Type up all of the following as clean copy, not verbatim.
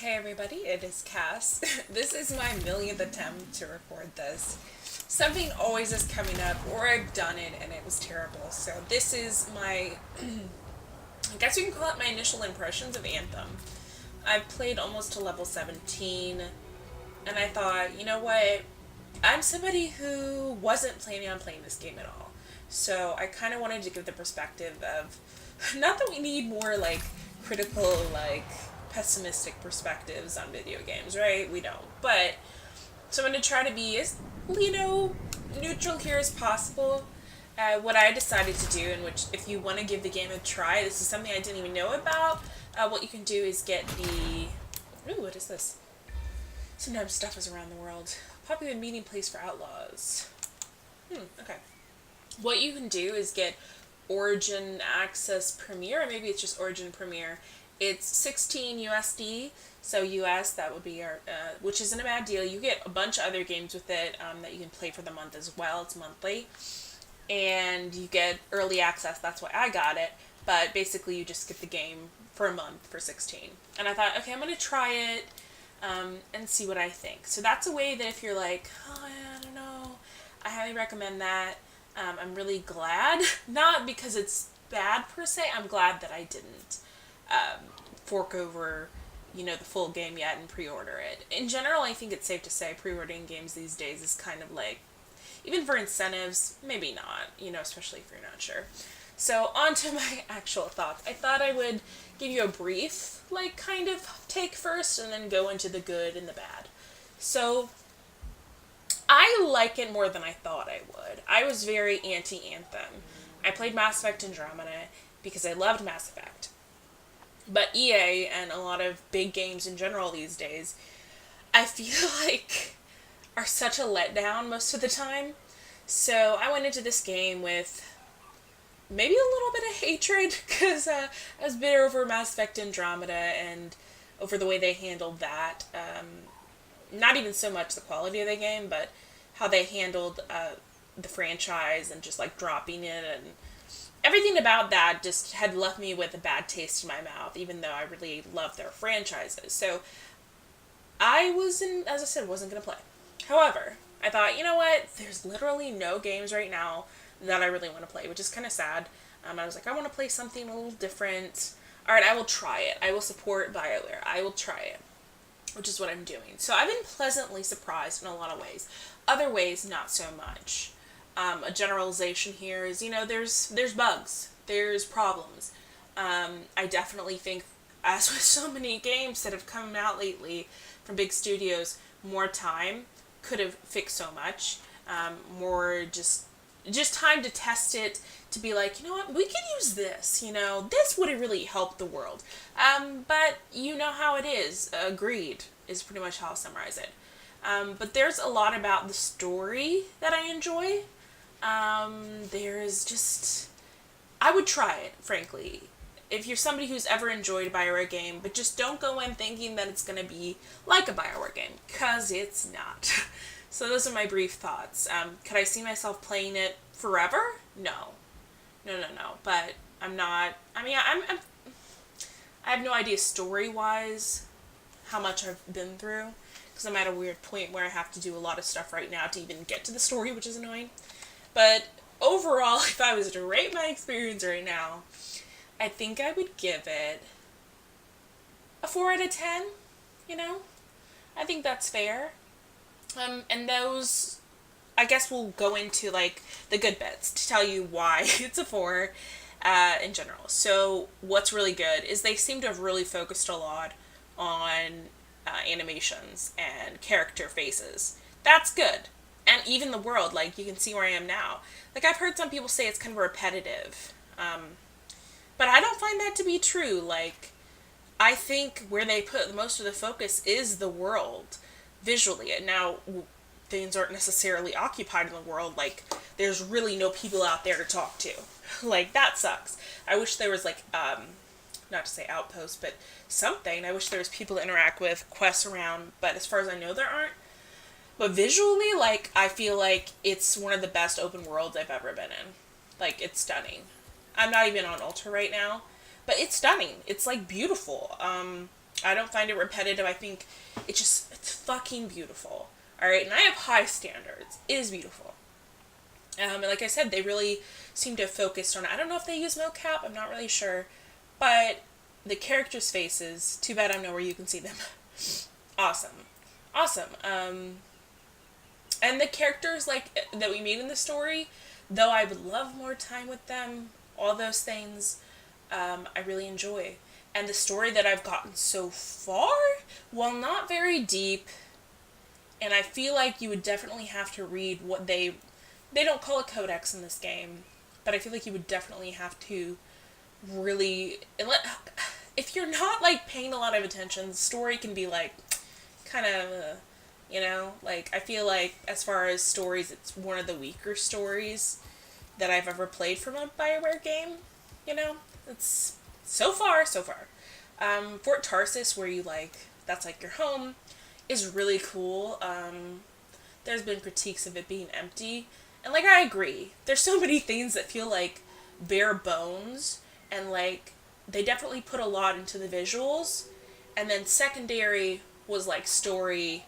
Hey everybody, it is Cass. This is my millionth attempt to record this. Something always is coming up, or I've done it and it was terrible. So this is my, I guess you can call it my initial impressions of Anthem. I've played almost to level 17, and I thought, you know what? I'm somebody who wasn't planning on playing this game at all. So I kind of wanted to give the perspective of, not that we need more critical, pessimistic perspectives on video games, right? We don't. But, so I'm going to try to be as, neutral here as possible. What I decided to do, in which if you want to give the game a try, this is something I didn't even know about. What you can do is get the... Ooh, what is this? Sometimes stuff is around the world. Popular meeting place for outlaws. Okay. What you can do is get Origin Access Premier, or maybe it's just Origin Premier. It's 16 USD, so US, that would be your, which isn't a bad deal. You get a bunch of other games with it that you can play for the month as well. It's monthly. And you get early access, that's why I got it. But basically you just get the game for a month for 16. And I thought, okay, I'm going to try it and see what I think. So that's a way that if you're like, oh, I don't know, I highly recommend that. I'm really glad, not because it's bad per se, I'm glad that I didn't fork over, the full game yet and pre-order it. In general, I think it's safe to say pre-ordering games these days is kind of like, even for incentives, maybe not, especially if you're not sure. So, on to my actual thoughts. I thought I would give you a brief, kind of take first, and then go into the good and the bad. So, I like it more than I thought I would. I was very anti-Anthem. I played Mass Effect Andromeda because I loved Mass Effect. But EA and a lot of big games in general these days, I feel like are such a letdown most of the time. So I went into this game with maybe a little bit of hatred because I was bitter over Mass Effect Andromeda and over the way they handled that. Not even so much the quality of the game, but how they handled the franchise and just dropping it, and everything about that just had left me with a bad taste in my mouth, even though I really love their franchises. So I wasn't going to play. However, I thought, you know what, there's literally no games right now that I really want to play, which is kind of sad. I was like, I want to play something a little different. Alright, I will try it. I will support BioWare. I will try it. Which is what I'm doing. So I've been pleasantly surprised in a lot of ways. Other ways, not so much. A generalization here is, there's bugs. There's problems. I definitely think, as with so many games that have come out lately from big studios, more time could have fixed so much. More just time to test it, to be like, you know what, we could use this, this would have really helped the world. But you know how it is. Agreed is pretty much how I'll summarize it. But there's a lot about the story that I enjoy. There's just, I would try it, frankly. If you're somebody who's ever enjoyed a BioWare game, but just don't go in thinking that it's going to be like a BioWare game, because it's not. So those are my brief thoughts. Could I see myself playing it forever? No. But I'm not, I have no idea story-wise how much I've been through, because I'm at a weird point where I have to do a lot of stuff right now to even get to the story, which is annoying. But overall, if I was to rate my experience right now, I think I would give it a 4 out of 10, I think that's fair. And those, I guess we'll go into, the good bits to tell you why it's a 4 in general. So, what's really good is they seem to have really focused a lot on animations and character faces. That's good. And even the world, you can see where I am now. I've heard some people say it's kind of repetitive. But I don't find that to be true. I think where they put most of the focus is the world, visually. And now, things aren't necessarily occupied in the world. There's really no people out there to talk to. That sucks. I wish there was, not to say outposts, but something. I wish there was people to interact with, quests around, but as far as I know, there aren't. But visually, I feel like it's one of the best open worlds I've ever been in. It's stunning. I'm not even on Ultra right now, but it's stunning. It's beautiful. I don't find it repetitive. I think it's fucking beautiful. Alright, and I have high standards. It is beautiful. And like I said, they really seem to have focused on it. I don't know if they use mocap, I'm not really sure. But the characters' faces, too bad I'm nowhere you can see them. Awesome. Awesome. And the characters, like, that we meet in the story, though I would love more time with them, all those things, I really enjoy. And the story that I've gotten so far, while not very deep, and I feel like you would definitely have to read what they don't call a codex in this game, but I feel like you would definitely have to really, if you're not, like, paying a lot of attention, the story can be, like, kind of, you know, like, I feel like, as far as stories, it's one of the weaker stories that I've ever played from a BioWare game, you know? It's so far. Fort Tarsis, where you, like, that's, like, your home, is really cool. There's been critiques of it being empty, and, like, I agree. There's so many things that feel, like, bare bones, and, like, they definitely put a lot into the visuals, and then secondary was, like, story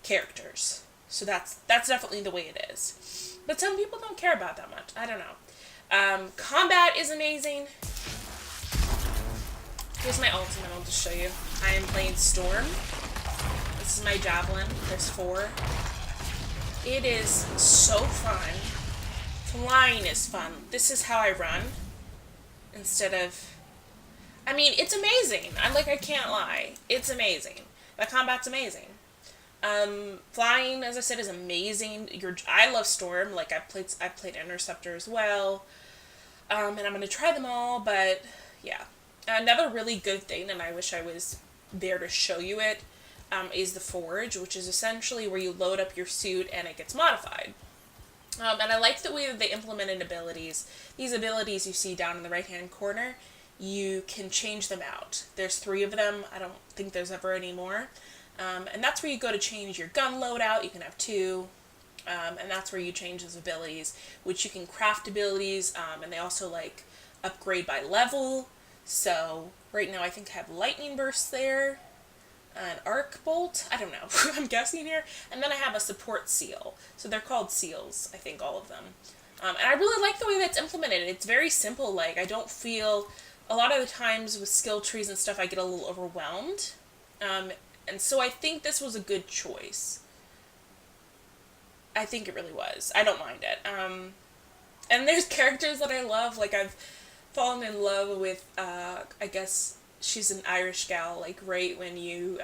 characters. So that's definitely the way it is. But some people don't care about that much. I don't know. Combat is amazing. Here's my ultimate, I'll just show you. I am playing Storm. This is my javelin. There's 4. It is so fun. Flying is fun. This is how I run. Instead of... I mean, it's amazing. I can't lie. It's amazing. The combat's amazing. Flying, as I said, is amazing. I love Storm. Like, I played Interceptor as well. And I'm going to try them all, but yeah. Another really good thing, and I wish I was there to show you it, is the Forge, which is essentially where you load up your suit and it gets modified. And I like the way that they implemented abilities. These abilities you see down in the right-hand corner, you can change them out. There's 3 of them. I don't think there's ever any more. And that's where you go to change your gun loadout. You can have 2. And that's where you change those abilities, which you can craft abilities, and they also, like, upgrade by level. So, right now I think I have Lightning Burst there, an Arc Bolt, I don't know, I'm guessing here, and then I have a Support Seal. So they're called seals, I think, all of them. And I really like the way that's implemented. It's very simple, like, I don't feel, a lot of the times with skill trees and stuff, I get a little overwhelmed. And so I think this was a good choice. I think it really was. I don't mind it. And there's characters that I love, like, I've fallen in love with, I guess she's an Irish gal, like, right when you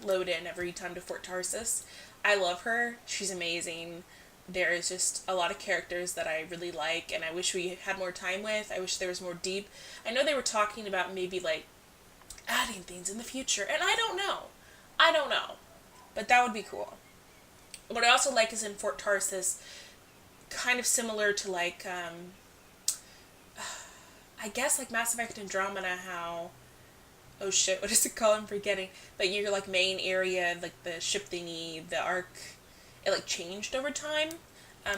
load in every time to Fort Tarsis. I love her. She's amazing. There's just a lot of characters that I really like, and I wish we had more time with. I wish there was more deep. I know they were talking about maybe, like, adding things in the future, and I don't know. But that would be cool. What I also like is in Fort Tarsis, kind of similar to, like, I guess, like, Mass Effect Andromeda, how... Oh shit, what is it called? I'm forgetting. But your, like, main area, like, the ship thingy, the arc, it, like, changed over time.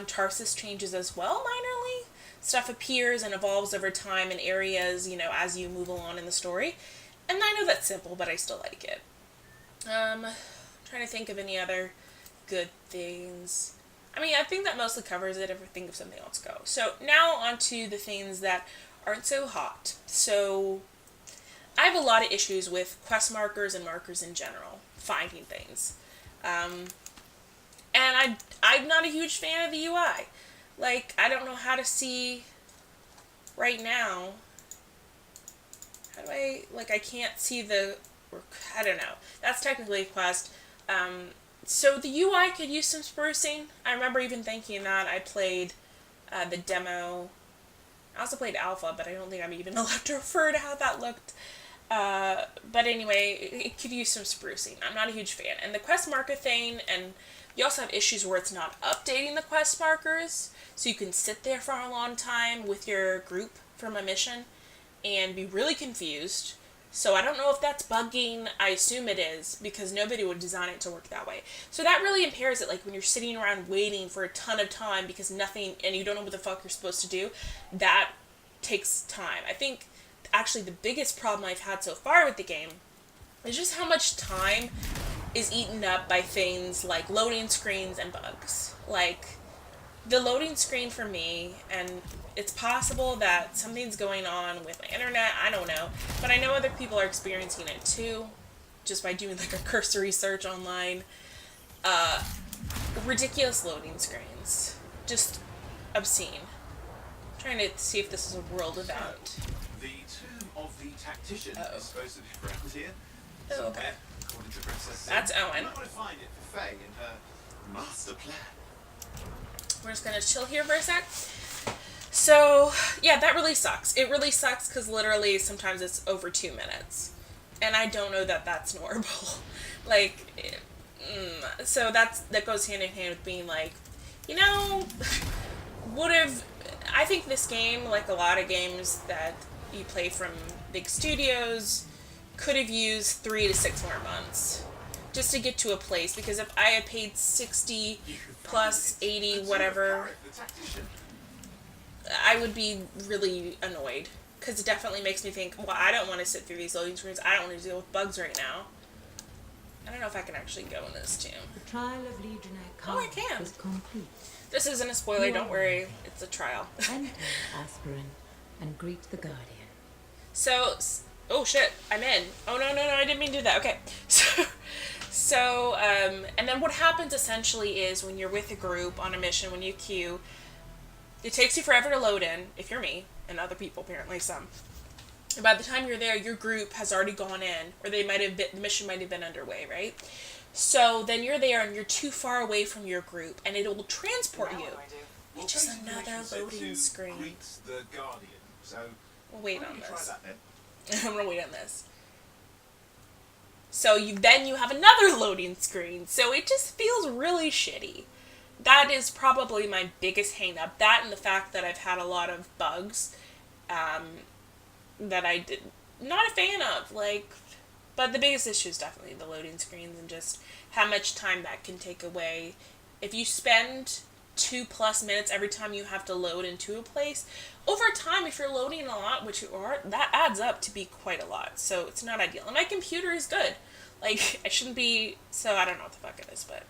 Tarsus changes as well, minorly. Stuff appears and evolves over time in areas, you know, as you move along in the story. And I know that's simple, but I still like it. Trying to think of any other good things. I mean, I think that mostly covers it. If I think of something else, go. So, now on to the things that aren't so hot. So, I have a lot of issues with quest markers and markers in general, finding things. And I'm not a huge fan of the UI. Like, I don't know how to see right now. How do I, like, I can't see the, I don't know. That's technically a quest. So the UI could use some sprucing. I remember even thinking that. I played the demo. I also played alpha, but I don't think I'm even allowed to refer to how that looked. But anyway, it could use some sprucing. I'm not a huge fan. And the quest marker thing, and you also have issues where it's not updating the quest markers, so you can sit there for a long time with your group from a mission and be really confused. So I don't know if that's bugging. I assume it is, because nobody would design it to work that way. So that really impairs it, like when you're sitting around waiting for a ton of time because nothing, and you don't know what the fuck you're supposed to do, that takes time. I think actually the biggest problem I've had so far with the game, It's just how much time is eaten up by things like loading screens and bugs. Like, the loading screen for me, and it's possible that something's going on with my internet, I don't know, but I know other people are experiencing it too, just by doing like a cursory search online. Ridiculous loading screens. Just obscene. I'm trying to see if this is a world event. The tomb of the tactician is supposed to be around here. Oh, okay. According to Princess That's Owen. I'm not going to find it for Faye in her master plan. We're just gonna chill here for a sec. So, yeah, that really sucks. It really sucks because literally sometimes it's over 2 minutes. And I don't know that that's normal. Like, so that goes hand in hand with being like, you know, I think this game, like a lot of games that you play from big studios, could have used 3 to 6 more months just to get to a place, because if I had paid 60 plus 80 whatever, I would be really annoyed, because it definitely makes me think, well, I don't want to sit through these loading screens. I don't want to deal with bugs right now. I don't know if I can actually go in this tomb. The trial of Legionnaire I can. is complete. This isn't a spoiler, don't worry. It's a trial. Enter, aspirant, and greet the Guardian. So, oh shit, I'm in. Oh no, I didn't mean to do that. Okay. And then what happens essentially is when you're with a group on a mission, when you queue, it takes you forever to load in, if you're me, and other people, apparently some. And by the time you're there, your group has already gone in, or the mission might have been underway, right? So then you're there and you're too far away from your group, and it will transport you. It's just another loading screen. The Guardian. So We'll wait on this. try that then. I'm gonna wait on this. So then you have another loading screen. So it just feels really shitty. That is probably my biggest hang-up. That and the fact that I've had a lot of bugs that I did not a fan of. But the biggest issue is definitely the loading screens and just how much time that can take away. If you spend 2+ minutes every time you have to load into a place, over time, if you're loading a lot, which you are, that adds up to be quite a lot. So it's not ideal. And my computer is good. Like, I shouldn't be, so I don't know what the fuck it is, but.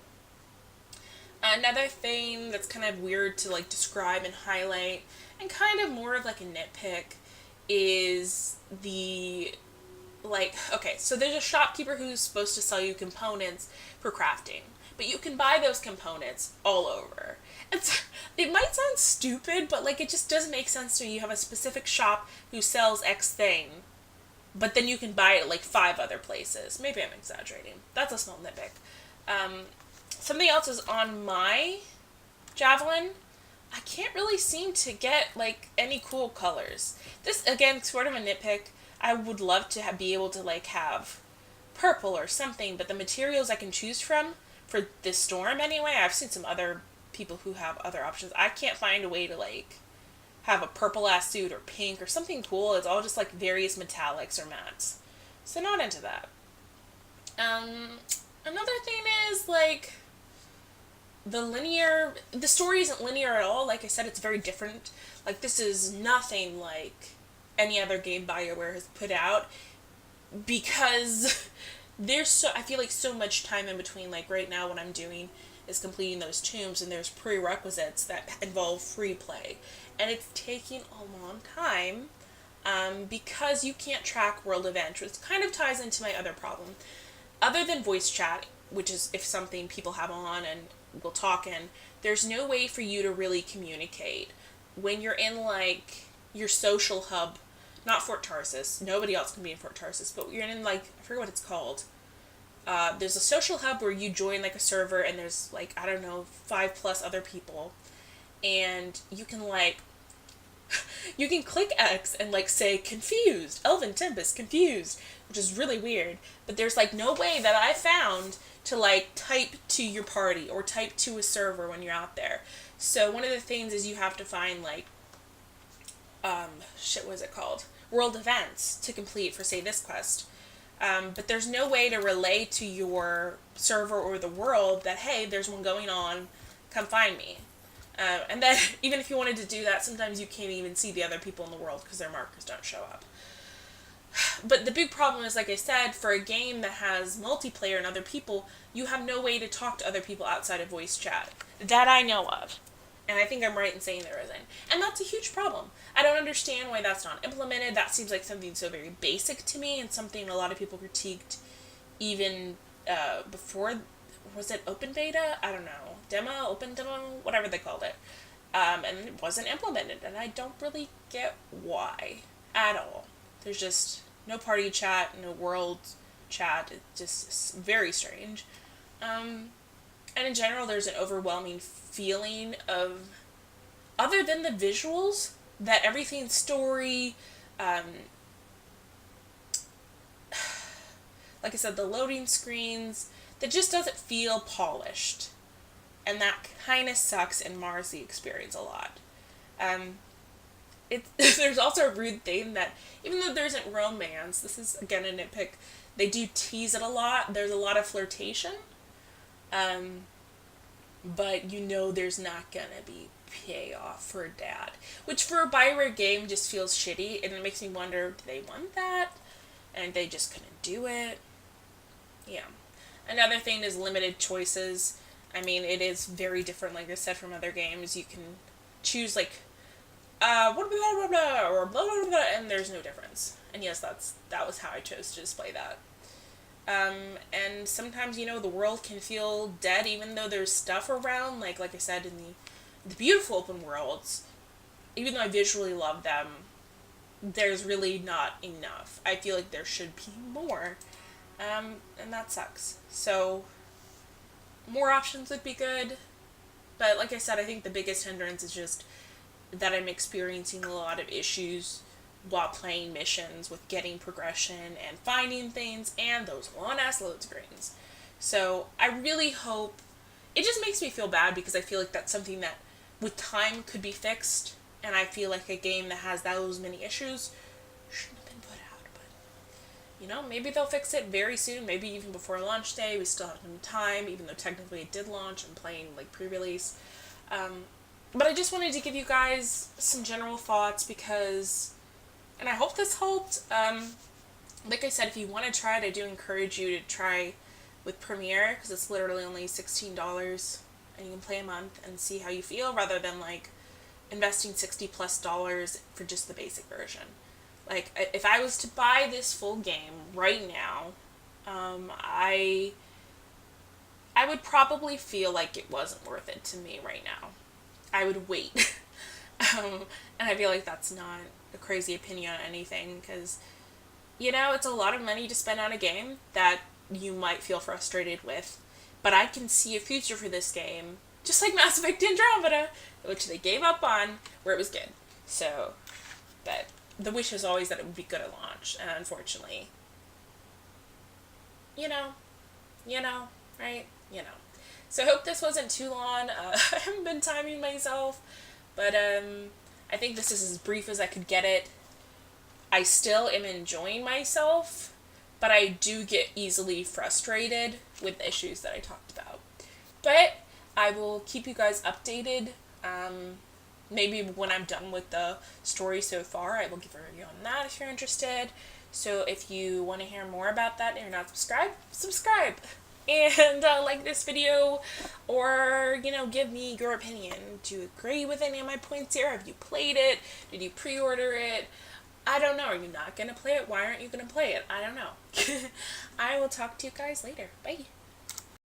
Another thing that's kind of weird to, like, describe and highlight, and kind of more of, like, a nitpick, is the, like, okay, so there's a shopkeeper who's supposed to sell you components for crafting, but you can buy those components all over. It might sound stupid, but, like, it just doesn't make sense to me. You have a specific shop who sells X thing, but then you can buy it at, like, 5 other places. Maybe I'm exaggerating. That's a small nitpick. Something else is on my Javelin. I can't really seem to get, like, any cool colors. This, again, sort of a nitpick. I would love to be able to, like, have purple or something, but the materials I can choose from for this storm anyway, I've seen some other people who have other options. I can't find a way to, like, have a purple-ass suit or pink or something cool. It's all just, like, various metallics or mattes. So not into that. Another thing is, like, the story isn't linear at all. Like I said, it's very different. Like, this is nothing like any other game BioWare has put out, because I feel like so much time in between. Like, right now what I'm doing is completing those tombs, and there's prerequisites that involve free play, and it's taking a long time, because you can't track world events, which kind of ties into my other problem. Other than voice chat, which is if something people have on and will talk in, there's no way for you to really communicate when you're in, like, your social hub. Not Fort Tarsus, nobody else can be in Fort Tarsus, but you're in, like, I forget what it's called. There's a social hub where you join, like, a server, and there's, like, I don't know, 5+ other people, and you can, like, you can click X and, like, say confused, Elven Tempest confused, which is really weird, but there's, like, no way that I found to, like, type to your party or type to a server when you're out there. So one of the things is you have to find, like, what is it called? World events to complete for, say, this quest. But there's no way to relay to your server or the world that, hey, there's one going on, come find me. And then, even if you wanted to do that, sometimes you can't even see the other people in the world because their markers don't show up. But the big problem is, like I said, for a game that has multiplayer and other people, you have no way to talk to other people outside of voice chat. That I know of. And I think I'm right in saying there isn't. And that's a huge problem. I don't understand why that's not implemented. That seems like something so very basic to me, and something a lot of people critiqued even before, was it open beta? I don't know. Demo, open demo, whatever they called it. And it wasn't implemented, and I don't really get why at all. There's just no party chat, no world chat. It's just very strange. And in general, there's an overwhelming feeling of, other than the visuals, that everything's story, like I said, the loading screens, that just doesn't feel polished. And that kind of sucks and mars the experience a lot. There's also a rude thing that, even though there isn't romance, this is, again, a nitpick, they do tease it a lot. There's a lot of flirtation. But you know there's not gonna be payoff for dad. Which for a Bioware game just feels shitty, and it makes me wonder, do they want that? And they just couldn't do it? Yeah. Another thing is limited choices. I mean, it is very different, like I said, from other games. You can choose, like, blah, blah, blah, blah, or blah, blah, blah, and there's no difference. And yes, that was how I chose to display that. And sometimes, you know, the world can feel dead even though there's stuff around, like I said, in the beautiful open worlds. Even though I visually love them, there's really not enough. I feel like there should be more. And that sucks. So, more options would be good. But like I said, I think the biggest hindrance is just that I'm experiencing a lot of issues while playing missions with getting progression and finding things and those long-ass load screens. So I really hope... It just makes me feel bad because I feel like that's something that with time could be fixed, and I feel like a game that has those many issues shouldn't have been put out. But, you know, maybe they'll fix it very soon, maybe even before launch day. We still have some time, even though technically it did launch. I'm playing, like, pre-release. But I just wanted to give you guys some general thoughts because... And I hope this helped. Like I said, if you want to try it, I do encourage you to try with Premiere, because it's literally only $16, and you can play a month and see how you feel, rather than, like, investing $60+ for just the basic version. Like, if I was to buy this full game right now, I would probably feel like it wasn't worth it to me right now. I would wait. And I feel like that's not a crazy opinion on anything, because, you know, it's a lot of money to spend on a game that you might feel frustrated with, but I can see a future for this game, just like Mass Effect Andromeda, which they gave up on, where it was good. So, but the wish is always that it would be good at launch, and unfortunately, you know, right? You know. So I hope this wasn't too long. I haven't been timing myself, but I think this is as brief as I could get it. I still am enjoying myself, but I do get easily frustrated with the issues that I talked about. But I will keep you guys updated. Maybe when I'm done with the story so far, I will give a review on that if you're interested. So if you want to hear more about that and you're not subscribed, subscribe. And like this video, or, you know, give me your opinion. Do you agree with any of my points here? Have you played it? Did you pre-order it? I don't know. Are you not going to play it? Why aren't you going to play it? I don't know. I will talk to you guys later. Bye.